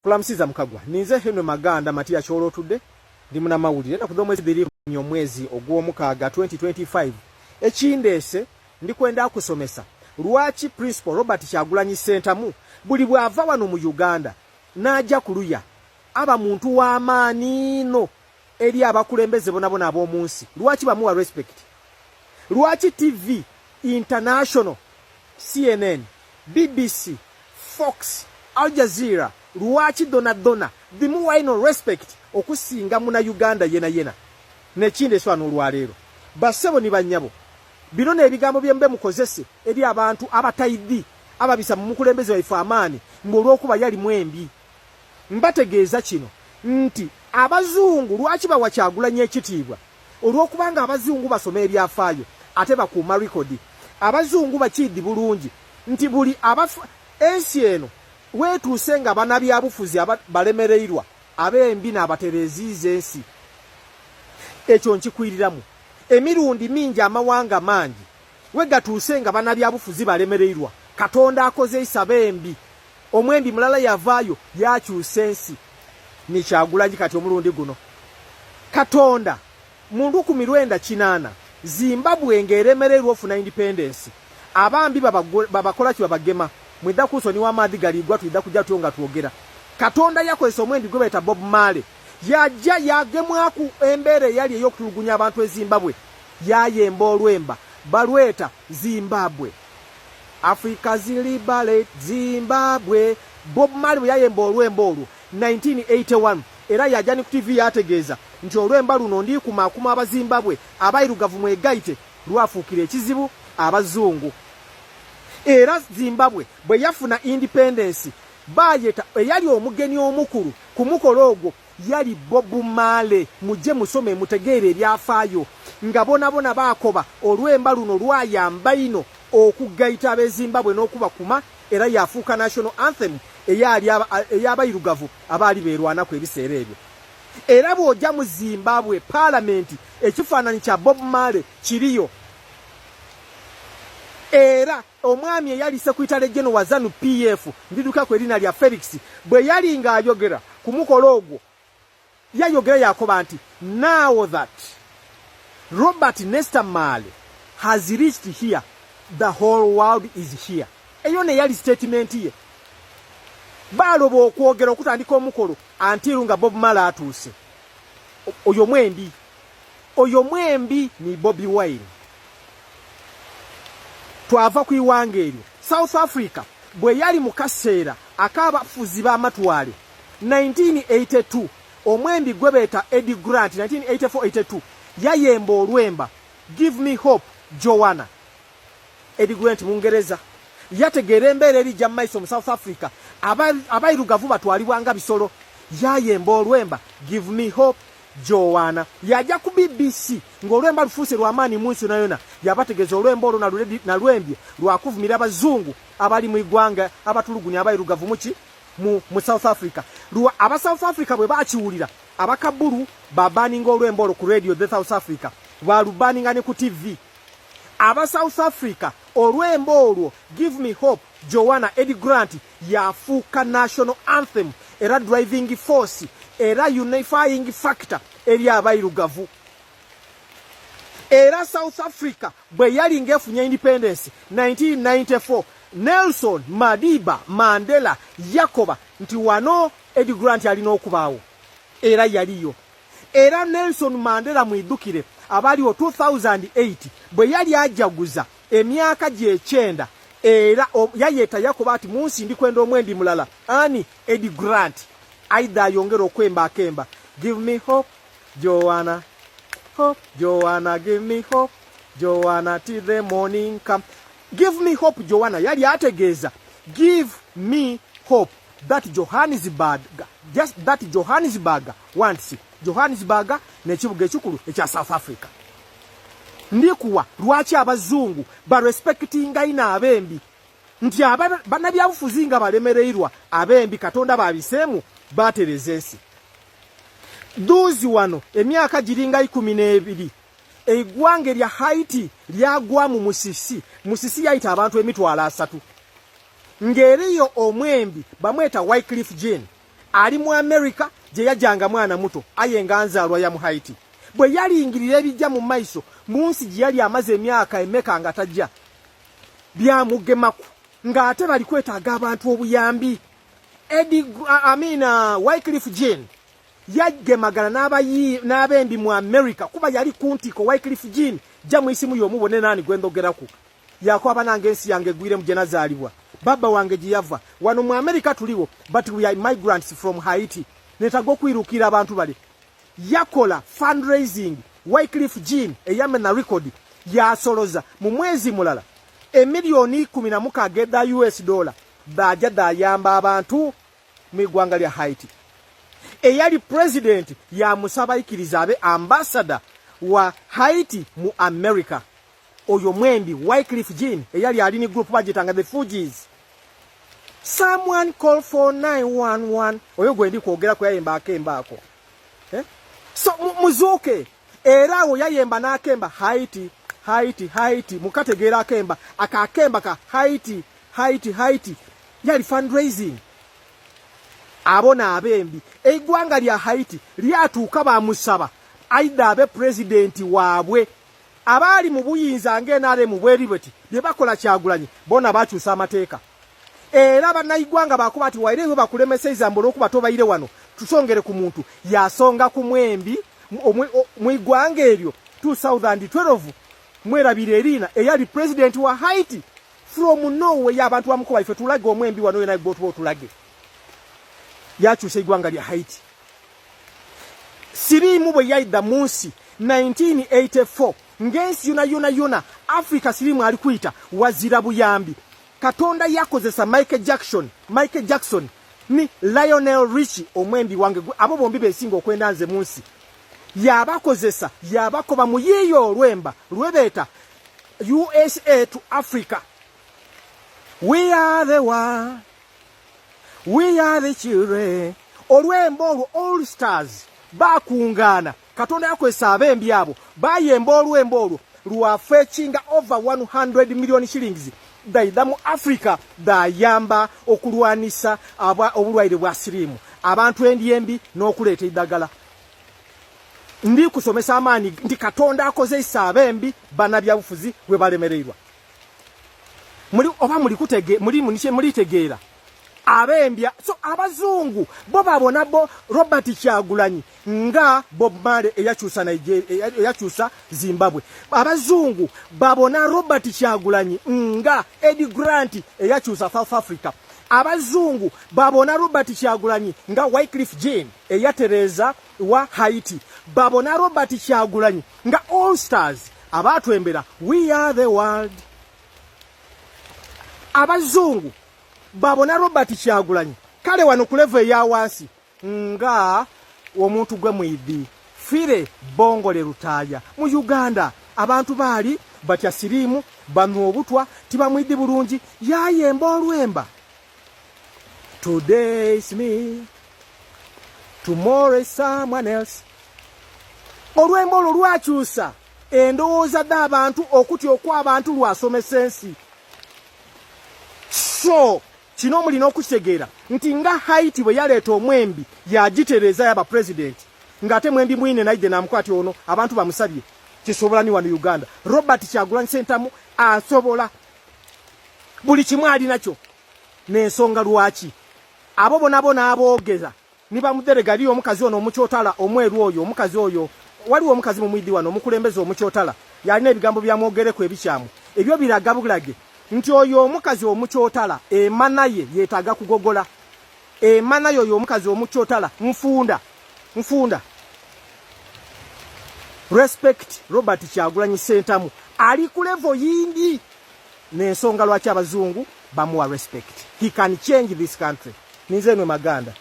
Kulamsiza mukagwa ninze Henry Maganda Matia Cholo tudde ndi muna mawulire na kuva mwezi 2 nyomwezi ogw'omukaaga 2025 ekindese ndi kwenda kusomesa Lwaki Principal Robert Kyagulanyi SENTAMU buli bwava wano mu Uganda naja kuluya aba muntu wa amaani no eri abakulembeze bonabona ab'omunsi Lwaki bamuwa respect Lwaki TV International CNN BBC Fox Agenze Lwaki dona bimuwa ino respect okusinga muna Uganda yena nekinde swano olwaleero basebo ni banyabo bino n'ebigambo byembe mukozese eri abantu abatayidi ababisa mu mukulembeze waifu amaani ng'olwokuba yali mwembi mbategeeza kino nti abazungu Lwaki bawa Kyagulanyi Ekitibwa olwokubanga abazungu basoma ebyafaayo ate bakuuma rekodi abazungu bakidi bulungi nti buli ensi eno wetuuse nga banabyabufuzi balemereirwa abembi n'abatereziiza ensi ekyo nkikwiriramu emirundi mingi amawanga mangi wegatuuse nga banabyabufuzi balemereirwa Katonda akoze isabembi omwembi mulala yavaayo yakyusa ensi ni Kyagulanyi kati omulundi guno Katonda mu 1998 Zimbabwe ng'eremererwa ofuna independence abambi babakola ki babagema mwidda kusoni wa maadhi galigwa tuidda kujja tuyonga tuogera Katonda yakozesa omwembi gwe beta Bob Marley yajja yagemwaku embere yali ey'okutulugunya abantu eZimbabwe yayemba olwemba balweta Zimbabwe Africa's Liberate Zimbabwe Bob Marley yayemba olwemba olwo 1981 era yajani ku TV yategeeza nti olwemba luno ndi kumakuma abazimbabwe abayirugavu mwegaite lwafuukira ekizibu abazungu era Zimbabwe bwe yafuna independence bayeta eyali omugeni omukulu ku mukolo ogwo yali Bob Marley mujje musome mutegeere ebyafaayo nga bonabona baakoba olwemba luno lwayamba ino okugaita abezimbabwe n'okubakuma era yafuuka national anthem ey'abayirugavu abaali beerwanaku ebiseera ebyo era bw'ojja mu Zimbabwe parliament ekifaananyi kya Bob Marley kiriyo era omwami eyali Secretary General wa ZANU PF ndiduka ku erina lya Felix bwe yali ng'ayogera ku mukolo ogwo yayogera yakoba nti now that Robert Nesta Marley has reached here the whole world is here eyo ne yali statement ye baloba okwogera okutandika omukolo antiru nga Bob Marley atuuse oyo mwembi ni Bobi Wine twava ku iwanga eryo South Africa bwe yali mu kaseera akabafuzi b'amatwale 1982 omwembi gwe beeta Eddie Grant 1984-82 yayemba olwemba Give Me Hope Joanna Eddie Grant Mungereza yategeera embeera erijja mu maiso mu South Africa abayirugavu batwalibwanga bisolo yayemba olwemba Give Me Hope Joanna yajja ku BBC ng'olwemba lufuuse lw'amaanyi mu nsi yonna yabategeeza olwemba olwo nalwembye lwakuvumira abazungu abali mu igwanga abatulugunya abayirugavu mu South Africa aba South Africa bwe baakiwulira abakabulu babaninga olwemba olwo ku radio the South Africa balubaninga ne ku TV aba South Africa olwemba olwo Give Me Hope Joanna Eddie Grant yafuuka national anthem era driving force era unifying factor eri abayirugavu era South Africa bwe yali ngefunye independence 1994 Nelson Madiba Mandela yakoba nti wano Eddie Grant alina okubaawo era yaliyo era Nelson Mandela mwidukire abaliwo 2008 bwe yali ajaguza emyaka gy'ekyenda era yayeta yakoba ati munsi ndi kwenda omwendi mulala ani Eddie Grant aida yongera okwemba akemba Give Me Hope Joanna give me hope Joanna till the morning come Give Me Hope Joanna yali ategeeza Give me hope that Johannesburg wants Johannesburg n'ekibuga ekikulu ekya South Africa ndikuwa Lwaki abazungu barespectinga ina abembi nti banabyabufuzi nga balemereirwa abembi Katonda babiseemu batereza ensi duzi wano emyaka giringa 12 eigwange lya Haiti lyagwa mu musisi yayita abantu 3,000 ngeriyo omwembi bamweta Wycliffe Jean ali mu America je yajanga mwana muto ayenga nzalwa ya mu Haiti bwe yali ingirira ebijja mu maiso munsi je yali amaze emyaka emeka nga tajja byamugemaku ng'ate bali kwetaaga abantu obuyambi. Wycliffe Jean yagemagana n'abembi mu America kuba yali kuntiko. Wycliffe Jean jja mu isimu y'omubone nani gwendogeraku yakwaba nange ensi yange gwire mu jenazaalibwa baba wange giyava wano mu America tuliwo but we are migrants from Haiti netago kwirukira abantu bali yakola fundraising. Wycliffe Jean eyamena record yasoloza mu mwezi mulala $1,16 US baja dayamba abantu mu igwanga lya Haiti. Eyali president ya musaba ikirizabe ambassador wa Haiti mu America oyo mwembi Wycliffe Jean eyali alini group bagitanga the Fugees. Someone call for 911 oyo gwendi kwogera ko yayemba akembako so muzuke era o yayemba nakemba Haiti mukategera akemba akakemba ka Haiti yali fundraising. Abona abembi eigwanga lya Haiti lyatuuka bamusaba aida abe president waabwe abali mu buyinza ngenale mu bweribeti bye bakola Kyagulanyi bona bakyusa amateeka era bannayigwanga bakuba ati wairewe bakulemesa izambo lokuba tobaire wano tusongere ku muntu yasonga ku mwembi mu igwanga eryo 2012 mwerabire erina eyali president wa Haiti from nowhere abantu bamukoba ife tulage omwembi wano yena igbotu tulage yakyusa igwanga lya Haiti. Sirimu bwe yaida munsi 1984 ngensi yona Africa sirimu ali kuita wazira buyambi Katonda yakozesa Michael Jackson ni Lionel Richie omwembi wange abo bombi besinga okwendanze munsi yabakozesa yabakoba mu yiyo olwemba lwebeta USA to Africa. We are the one, we are the children. Olwembo all stars bakungana Katonda yakozesa abembi abo bayemba olwembo lwa fetching over 100 million shillings daida mu Africa dayamba okulwanisa obulwaire bwa sirimu abantu endiyembi n'okuleeta idagala. Ndi kusomesa amani ndi Katonda akozesa abembi bana byabufuzi bwe balemereerwa muri tegeera abembya so abazungu bo babona bo Robert Kyagulanyi nga Bob Marley eyakyusa Nigeria eyakyusa Zimbabwe. Abazungu babona Robert Kyagulanyi nga Eddie Grant eyakyusa South Africa. Abazungu babona Robert Kyagulanyi nga Wycliffe Jean eyatereza wa Haiti. Babona Robert Kyagulanyi nga All Stars abatwembera we are the world. Abazungu babona Robert Kyagulanyi kale wano ku level ya wansi nga omuntu gwe mwidi fire bongole rutaya mu Uganda abantu bali batya sirimu banu obutwa tibamwidi bulungi yayemba olwemba. Today is me, tomorrow is someone else. Olwemba olwo lwakyusa endowooza d'abantu okutya okw'abantu lwasomesa ensi. So kino mulina okukitegeera nti nga Haiti bwe yaleeta omwembi yagitereza yaba president ng'ate mwembi mwine naide namukwati ono abantu bamusabye kisobola ni wano Uganda. Robert Kyagulanyi SENTAMU asobola buli kimu ali nakyo n'ensonga lwaki abo bonabona aboogeza niba muderega liyo omukazi ono omukyotala omweru oyo omukazi oyo waliwo omukazi mu mwidi wano omukulembeze omukyotala yalina ebigambo byamwogereko ebikyamu ebyo biraga bulage nti oyo omukazi omukyotala emana ye yeetaga kugogola emana yo oyo omukazi omukyotala nfunda respect Robert Kyagulanyi SENTAMU ali ku level yindi n'ensonga lwaki abazungu bamuwa respect. He can change this country. Ninze nwe Maganda.